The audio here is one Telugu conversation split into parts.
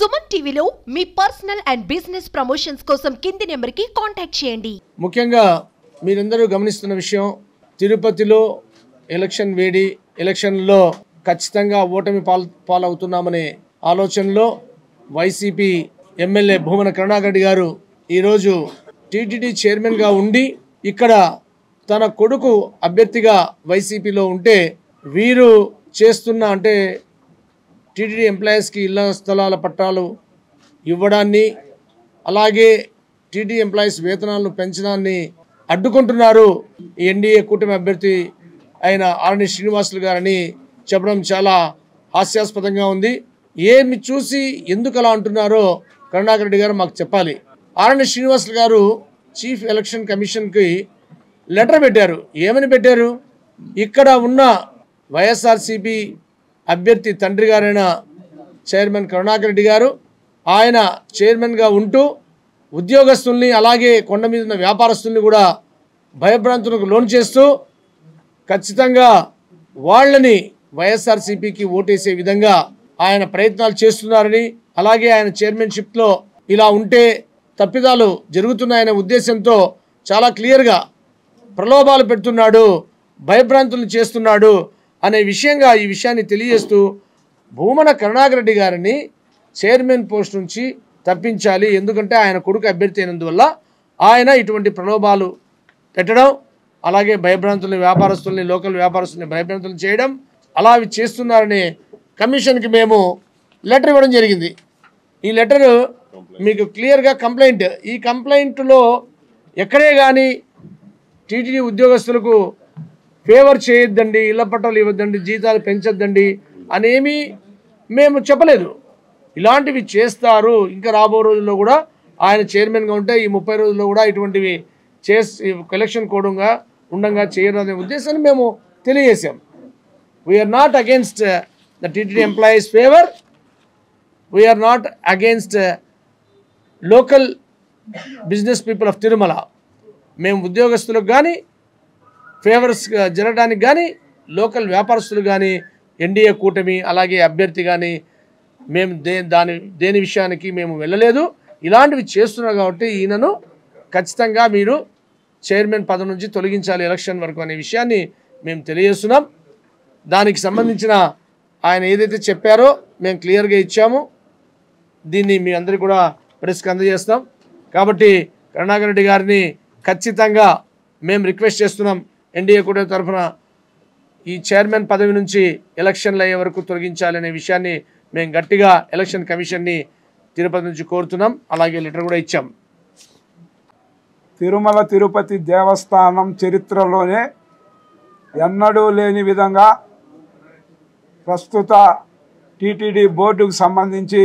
సుమన్ టీవీలో మీ పర్సనల్ అండ్ బిజినెస్ ప్రమోషన్స్ కోసం కింది నెంబర్కి కాంటాక్ట్ చేయండి. ముఖ్యంగా మీరందరూ గమనిస్తున్న విషయం, తిరుపతిలో ఎలక్షన్ వేడి, ఎలక్షన్లో ఖచ్చితంగా ఓటమి పాలవుతున్నామనే ఆలోచనలో వైసీపీ ఎమ్మెల్యే భూమన కరుణాకర్ గారు ఈరోజు టీటీడీ చైర్మన్గా ఉండి ఇక్కడ తన కొడుకు అభ్యర్థిగా వైసీపీలో ఉంటే వీరు చేస్తున్న అంటే టీటీడీ ఎంప్లాయీస్కి ఇళ్ల స్థలాల పట్టాలు ఇవ్వడాన్ని, అలాగే టీటీడీ ఎంప్లాయీస్ వేతనాలను పెంచడాన్ని అడ్డుకుంటున్నారు ఎన్డీఏ కూటమి అభ్యర్థి అయిన ఆర్ఎన్ శ్రీనివాసులు గారని చెప్పడం చాలా హాస్యాస్పదంగా ఉంది. ఏమి చూసి ఎందుకు అలా అంటున్నారో కరుణాకర్ రెడ్డి గారు మాకు చెప్పాలి. ఆర్ఎన్ శ్రీనివాసులు గారు చీఫ్ ఎలక్షన్ కమిషన్కి లెటర్ పెట్టారు. ఏమని పెట్టారు? ఇక్కడ ఉన్న వైఎస్ఆర్సీపీ అభ్యర్థి తండ్రి గారైన చైర్మన్ కరుణాకర్ రెడ్డి గారు ఆయన చైర్మన్గా ఉంటూ ఉద్యోగస్తుల్ని అలాగే కొండ మీద ఉన్న వ్యాపారస్తుల్ని కూడా భయభ్రాంతులకు లోన్ చేస్తూ ఖచ్చితంగా వాళ్ళని వైఎస్ఆర్సీపీకి ఓటేసే విధంగా ఆయన ప్రయత్నాలు చేస్తున్నారని, అలాగే ఆయన చైర్మన్షిప్లో ఇలా ఉంటే తప్పిదాలు జరుగుతున్నాయనే ఉద్దేశంతో చాలా క్లియర్గా ప్రలోభాలు పెడుతున్నాడు, భయభ్రాంతులు చేస్తున్నాడు అనే విషయంగా ఈ విషయాన్ని తెలియజేస్తూ భూమన కరుణాకర్ రెడ్డి గారిని చైర్మన్ పోస్ట్ నుంచి తప్పించాలి. ఎందుకంటే ఆయన కొడుకు అభ్యర్థి అయినందువల్ల ఆయన ఇటువంటి ప్రలోభాలు పెట్టడం, అలాగే భయభ్రాంతుల్ని వ్యాపారస్తుల్ని లోకల్ వ్యాపారస్తుల్ని భయభ్రాంతులు చేయడం అలా అవి చేస్తున్నారని కమిషన్కి మేము లెటర్ ఇవ్వడం జరిగింది. ఈ లెటరు మీకు క్లియర్గా కంప్లైంట్, ఈ కంప్లైంట్లో ఎక్కడే కానీ టీటీడీ ఉద్యోగస్తులకు ఫేవర్ చేయొద్దండి, ఇళ్ల పట్టాలు ఇవ్వద్దండి, జీతాలు పెంచొద్దండి అనేమి మేము చెప్పలేదు. ఇలాంటివి చేస్తారు. ఇంకా రాబో రోజుల్లో కూడా ఆయన చైర్మన్గా ఉంటే ఈ 30 రోజుల్లో కూడా ఇటువంటివి ఎలక్షన్ కోడ్గా ఉండంగా చేయరనే ఉద్దేశాన్ని మేము తెలియజేశాం. We're not against the TTD employees favour, we're not against local business people of Tirumala. మేము ఉద్యోగస్తులకు కానీ ఫేవర్స్ జరగడానికి కానీ లోకల్ వ్యాపారస్తులు కానీ ఎన్డీఏ కూటమి అలాగే అభ్యర్థి కానీ మేము దేని విషయానికి మేము వెళ్ళలేదు. ఇలాంటివి చేస్తున్నారు కాబట్టి ఈయనను ఖచ్చితంగా మీరు చైర్మన్ పదవి నుంచి తొలగించాలి ఎలక్షన్ వరకు అనే విషయాన్ని మేము తెలియజేస్తున్నాం. దానికి సంబంధించిన ఆయన ఏదైతే చెప్పారో మేము క్లియర్గా ఇచ్చాము. దీన్ని మీ అందరికీ కూడా ప్రెస్కి అందజేస్తాం. కాబట్టి కరుణాకర్ రెడ్డి గారిని ఖచ్చితంగా మేము రిక్వెస్ట్ చేస్తున్నాం, ఎన్డీఏ కూటమి తరఫున ఈ చైర్మన్ పదవి నుంచి ఎలక్షన్లు అయ్యే వరకు తొలగించాలనే విషయాన్ని మేము గట్టిగా ఎలక్షన్ కమిషన్ని తిరుపతి నుంచి కోరుతున్నాం. అలాగే లెటర్ కూడా ఇచ్చాం. తిరుమల తిరుపతి దేవస్థానం చరిత్రలోనే ఎన్నడూ లేని విధంగా ప్రస్తుత టీటీడీ బోర్డుకు సంబంధించి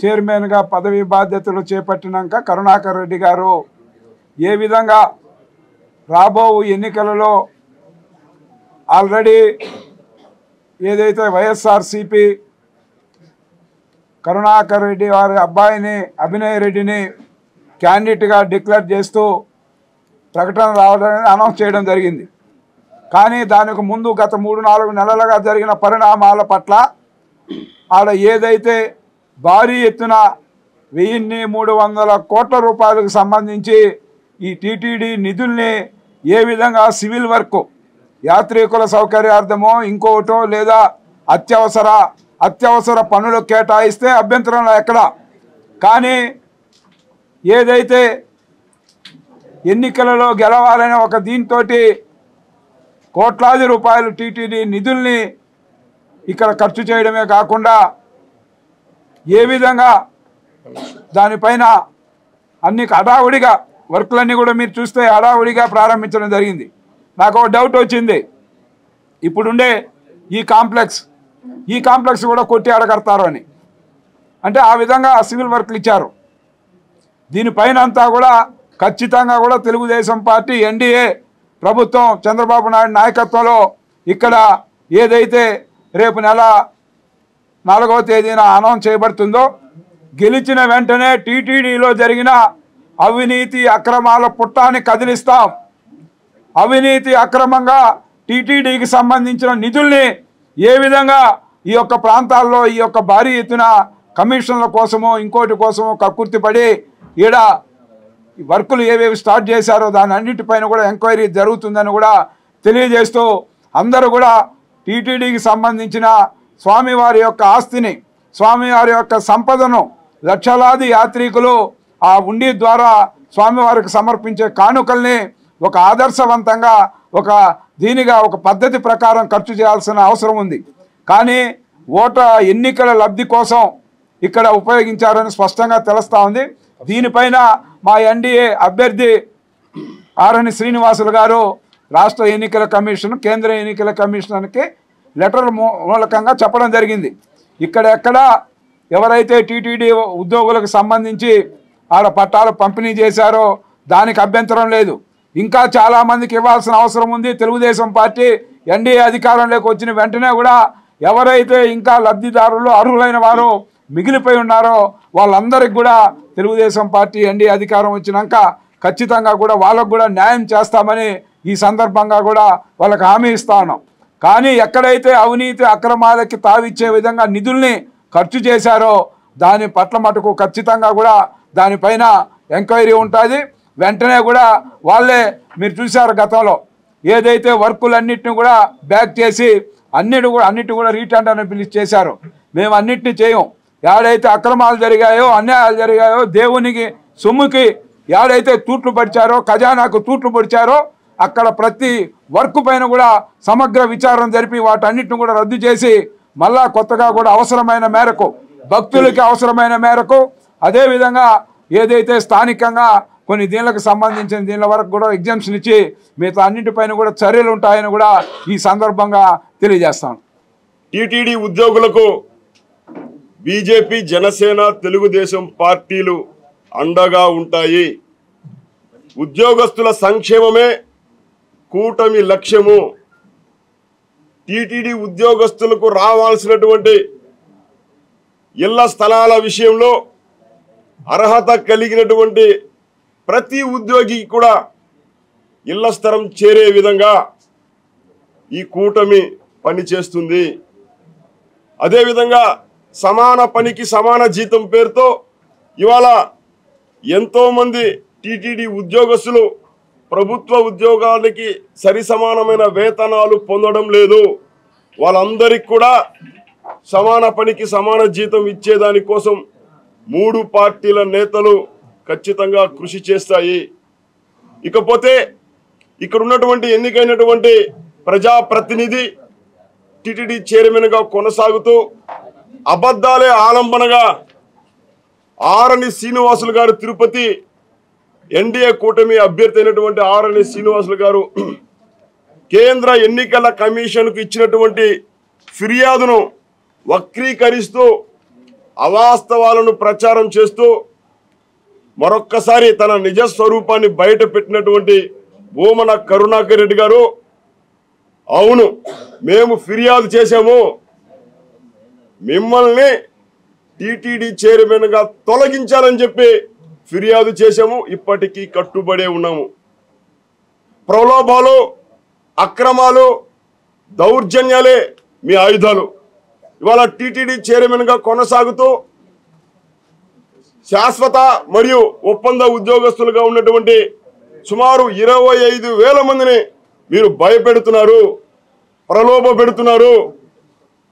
చైర్మన్గా పదవి బాధ్యతలు చేపట్టినాక కరుణాకర్ రెడ్డి గారు ఏ విధంగా రాబో ఎన్నికలలో ఆల్రెడీ ఏదైతే వైఎస్ఆర్సీపీ కరుణాకర్ రెడ్డి వారి అబ్బాయిని అభినయ్ రెడ్డిని క్యాండిడేట్గా డిక్లేర్ చేస్తూ ప్రకటన రావడానికి అనౌన్స్ చేయడం జరిగింది. కానీ దానికి ముందు గత 3-4 నెలలుగా జరిగిన పరిణామాల పట్ల ఆడ ఏదైతే భారీ ఎత్తున 1300 కోట్ల రూపాయలకు సంబంధించి ఈ టీటీడీ నిధుల్ని ఏ విధంగా సివిల్ వర్క్ యాత్రికుల సౌకర్యార్థమో ఇంకోటో లేదా అత్యవసర పనులు కేటాయిస్తే అభ్యంతరంలో ఎక్కడ, కానీ ఏదైతే ఎన్నికలలో గెలవాలనే ఒక దీంతో కోట్లాది రూపాయలు టీటీడీ నిధుల్ని ఇక్కడ ఖర్చు చేయడమే కాకుండా ఏ విధంగా దానిపైన అన్ని హడావుడిగా వర్క్లన్నీ కూడా మీరు చూస్తే హడావుడిగా ప్రారంభించడం జరిగింది. నాకు ఒక డౌట్ వచ్చింది, ఇప్పుడుండే ఈ కాంప్లెక్స్ కూడా కొట్టి అడగడతారు అని, అంటే ఆ విధంగా సివిల్ వర్క్లు ఇచ్చారు. దీనిపైన అంతా కూడా ఖచ్చితంగా కూడా తెలుగుదేశం పార్టీ ఎన్డీఏ ప్రభుత్వం చంద్రబాబు నాయుడు నాయకత్వంలో ఇక్కడ ఏదైతే రేపు నెల 4వ తేదీన అనౌన్స్ చేయబడుతుందో గెలిచిన వెంటనే టీటీడీలో జరిగిన అవినీతి అక్రమాల పుట్టాన్ని కదిలిస్తాం. అవినీతి అక్రమంగా టీటీడీకి సంబంధించిన నిధుల్ని ఏ విధంగా ఈ యొక్క ప్రాంతాల్లో ఈ యొక్క భారీ ఎత్తున కమిషన్ల కోసమో ఇంకోటి కోసమో కక్కుర్తిపడి ఈడ వర్కులు ఏవేవి స్టార్ట్ చేశారో దాని అన్నిటిపైన కూడా ఎంక్వైరీ జరుగుతుందని కూడా తెలియజేస్తూ అందరూ కూడా టీటీడీకి సంబంధించిన స్వామివారి యొక్క ఆస్తిని స్వామివారి యొక్క సంపదను లక్షలాది యాత్రికులు ఆ ఉండి ద్వారా స్వామివారికి సమర్పించే కానుకల్ని ఒక ఆదర్శవంతంగా ఒక పద్ధతి ప్రకారం ఖర్చు చేయాల్సిన అవసరం ఉంది. కానీ ఎన్నికల లబ్ధి కోసం ఇక్కడ ఉపయోగించారని స్పష్టంగా తెలుస్తూ ఉంది. దీనిపైన మా ఎన్డీఏ అభ్యర్థి ఆరణి శ్రీనివాసులు గారు రాష్ట్ర ఎన్నికల కమిషన్ కేంద్ర ఎన్నికల కమిషన్కి లెటర్ మూలకంగా చెప్పడం జరిగింది. ఇక్కడెక్కడ ఎవరైతే టీటీడీ ఉద్యోగులకు సంబంధించి ఆడ పట్టాలు పంపిణీ చేశారో దానికి అభ్యంతరం లేదు. ఇంకా చాలామందికి ఇవ్వాల్సిన అవసరం ఉంది. తెలుగుదేశం పార్టీ ఎన్డీఏ అధికారంలోకి వచ్చిన వెంటనే కూడా ఎవరైతే ఇంకా లబ్ధిదారులు అర్హులైన వారు మిగిలిపోయి ఉన్నారో వాళ్ళందరికీ కూడా తెలుగుదేశం పార్టీ ఎన్డీఏ అధికారం వచ్చినాక ఖచ్చితంగా కూడా వాళ్ళకు కూడా న్యాయం చేస్తామని ఈ సందర్భంగా కూడా వాళ్ళకి హామీ ఇస్తా ఉన్నాం. కానీ ఎక్కడైతే అవినీతి అక్రమాలకి తావిచ్చే విధంగా నిధుల్ని ఖర్చు చేశారో దాని పట్ల మటుకు ఖచ్చితంగా కూడా దానిపైన ఎంక్వైరీ ఉంటుంది. వెంటనే కూడా వాళ్ళే మీరు చూశారు గతంలో ఏదైతే వర్కులన్నింటినీ కూడా బ్యాక్ చేసి అన్నిటి కూడా రీటెండర్ అని పిలిచి చేశారు. మేము అన్నిటినీ చేయం. ఏడైతే అక్రమాలు జరిగాయో అన్యాయాలు జరిగాయో దేవునికి సొమ్ముకి ఏడైతే తూట్లు పడిచారో ఖజానాకు తూట్లు పడిచారో అక్కడ ప్రతి వర్క్ పైన కూడా సమగ్ర విచారణ జరిపి వాటన్నిటిని కూడా రద్దు చేసి మళ్ళా కొత్తగా కూడా అవసరమైన మేరకు భక్తులకి అవసరమైన మేరకు అదేవిధంగా ఏదైతే స్థానికంగా కొన్ని దీనికి సంబంధించిన దీనిల వరకు కూడా ఎగ్జామ్షన్ ఇచ్చి మిగతా అన్నింటిపైన కూడా చర్యలు ఉంటాయని కూడా ఈ సందర్భంగా తెలియజేస్తాను. టీటీడీ ఉద్యోగులకు బీజేపీ జనసేన తెలుగుదేశం పార్టీలు అండగా ఉంటాయి. ఉద్యోగస్తుల సంక్షేమమే కూటమి లక్ష్యము. టీటీడీ ఉద్యోగస్తులకు రావాల్సినటువంటి ఇళ్ల స్థలాల విషయంలో అర్హత కలిగినటువంటి ప్రతి ఉద్యోగికి కూడా ఇళ్ల స్థలం చేరే విధంగా ఈ కూటమి పనిచేస్తుంది. అదేవిధంగా సమాన పనికి సమాన జీతం పేరుతో ఇవాళ ఎంతోమంది టీటీడీ ఉద్యోగస్తులు ప్రభుత్వ ఉద్యోగాలకి సరి సమానమైన వేతనాలు పొందడం లేదు. వాళ్ళందరికీ కూడా సమాన పనికి సమాన జీతం ఇచ్చేదానికోసం 3 పార్టీల నేతలు ఖచ్చితంగా కృషి చేస్తాయి. ఇకపోతే ఇక్కడ ఉన్నటువంటి ఎన్నికైనటువంటి ప్రజాప్రతినిధి టీటీడీ చైర్మన్గా కొనసాగుతూ అబద్ధాలే ఆలంబనగా ఆరణి శ్రీనివాసులు గారు తిరుపతి ఎన్డీఏ కూటమి అభ్యర్థి అయినటువంటి ఆరణి శ్రీనివాసులు గారు కేంద్ర ఎన్నికల కమిషన్కు ఇచ్చినటువంటి ఫిర్యాదును వక్రీకరిస్తూ అవాస్తవాలను ప్రచారం చేస్తూ మరొక్కసారి తన నిజ స్వరూపాన్ని బయట పెట్టినటువంటి భూమన కరుణాకర్ రెడ్డి గారు, అవును మేము ఫిర్యాదు చేశాము, మిమ్మల్ని టీటీడీ చైర్మన్గా తొలగించాలని చెప్పి ఫిర్యాదు చేశాము, ఇప్పటికీ కట్టుబడే ఉన్నాము. ప్రలోభాలు అక్రమాలు దౌర్జన్యాలే మీ ఆయుధాలు. ఇవాళ టీటీడీ చైర్మన్గా కొనసాగుతూ శాశ్వత మరియు ఒప్పంద ఉద్యోగస్తులుగా ఉన్నటువంటి సుమారు 25,000 మందిని మీరు భయపెడుతున్నారు, ప్రలోభ పెడుతున్నారు,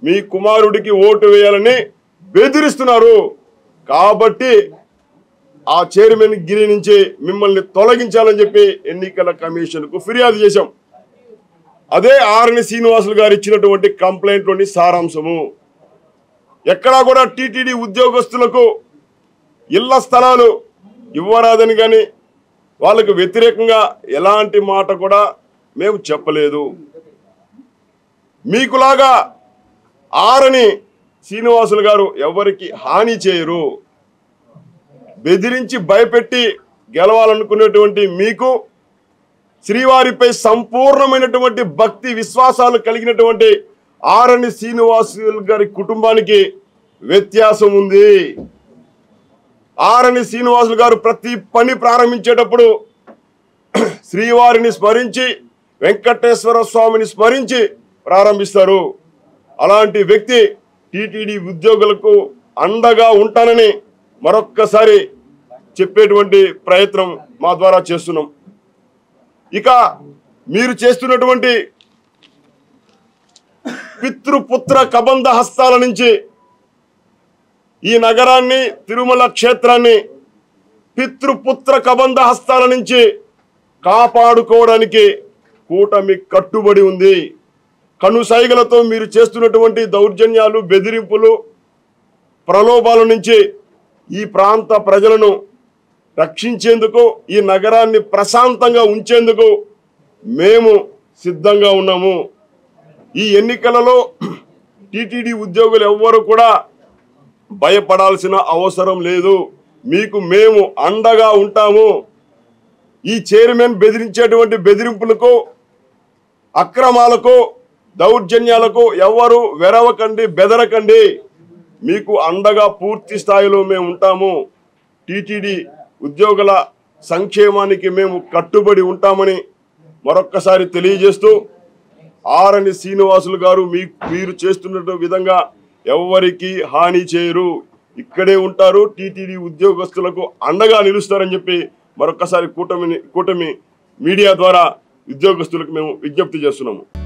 మీ కుమారుడికి ఓటు వేయాలని బెదిరిస్తున్నారు. కాబట్టి ఆ చైర్మన్ గిరి నుంచి మిమ్మల్ని తొలగించాలని చెప్పి ఎన్నికల కమిషన్కు ఫిర్యాదు చేశాం. అదే ఆరణి శ్రీనివాసులు గారు ఇచ్చినటువంటి కంప్లైంట్లోని సారాంశము. ఎక్కడా కూడా టీటీడీ ఉద్యోగస్తులకు ఇళ్ల స్థలాలు ఇవ్వరాదని కానీ వాళ్ళకు వ్యతిరేకంగా ఎలాంటి మాట కూడా మేము చెప్పలేదు. మీకులాగా ఆరణి శ్రీనివాసులు గారు ఎవరికి హాని చేయరు. బెదిరించి భయపెట్టి గెలవాలనుకునేటువంటి మీకు శ్రీవారిపై సంపూర్ణమైనటువంటి భక్తి విశ్వాసాలు కలిగినటువంటి ఆరణి శ్రీనివాసులు గారి కుటుంబానికి వ్యత్యాసం ఉంది. ఆరణి శ్రీనివాసులు గారు ప్రతి పని ప్రారంభించేటప్పుడు శ్రీవారిని స్మరించి వెంకటేశ్వర స్వామిని స్మరించి ప్రారంభిస్తారు. అలాంటి వ్యక్తి టీటీడీ ఉద్యోగులకు అండగా ఉంటానని మరొక్కసారి చెప్పేటువంటి ప్రయత్నం మా ద్వారా చేస్తున్నాం. ఇక మీరు చేస్తున్నటువంటి పితృపుత్ర కబంధ హస్తాల నుంచి ఈ నగరాన్ని, తిరుమల క్షేత్రాన్ని పితృపుత్ర కబంధ హస్తాల నుంచి కాపాడుకోవడానికి కూటమి కట్టుబడి ఉంది. కనుసైగలతో మీరు చేస్తున్నటువంటి దౌర్జన్యాలు, బెదిరింపులు, ప్రలోభాల నుంచి ఈ ప్రాంత ప్రజలను రక్షించేందుకు, ఈ నగరాన్ని ప్రశాంతంగా ఉంచేందుకు మేము సిద్ధంగా ఉన్నాము. ఈ ఎన్నికలలో టీటీడీ ఉద్యోగులు ఎవ్వరూ కూడా భయపడాల్సిన అవసరం లేదు. మీకు మేము అండగా ఉంటాము. ఈ చైర్మన్ బెదిరించేటువంటి బెదిరింపులకు, అక్రమాలకు, దౌర్జన్యాలకు ఎవరు వెరవకండి, బెదరకండి. మీకు అండగా పూర్తి స్థాయిలో మేము ఉంటాము. టీటీడీ ఉద్యోగుల సంక్షేమానికి మేము కట్టుబడి ఉంటామని మరొక్కసారి తెలియజేస్తూ, ఆరణి శ్రీనివాసులు గారు మీరు చేస్తున్న విధంగా ఎవరికి హాని చేయరు, ఇక్కడే ఉంటారు, టీటీడీ ఉద్యోగస్తులకు అండగా నిలుస్తారని చెప్పి మరొక్కసారి కూటమి మీడియా ద్వారా ఉద్యోగస్తులకు మేము విజ్ఞప్తి చేస్తున్నాము.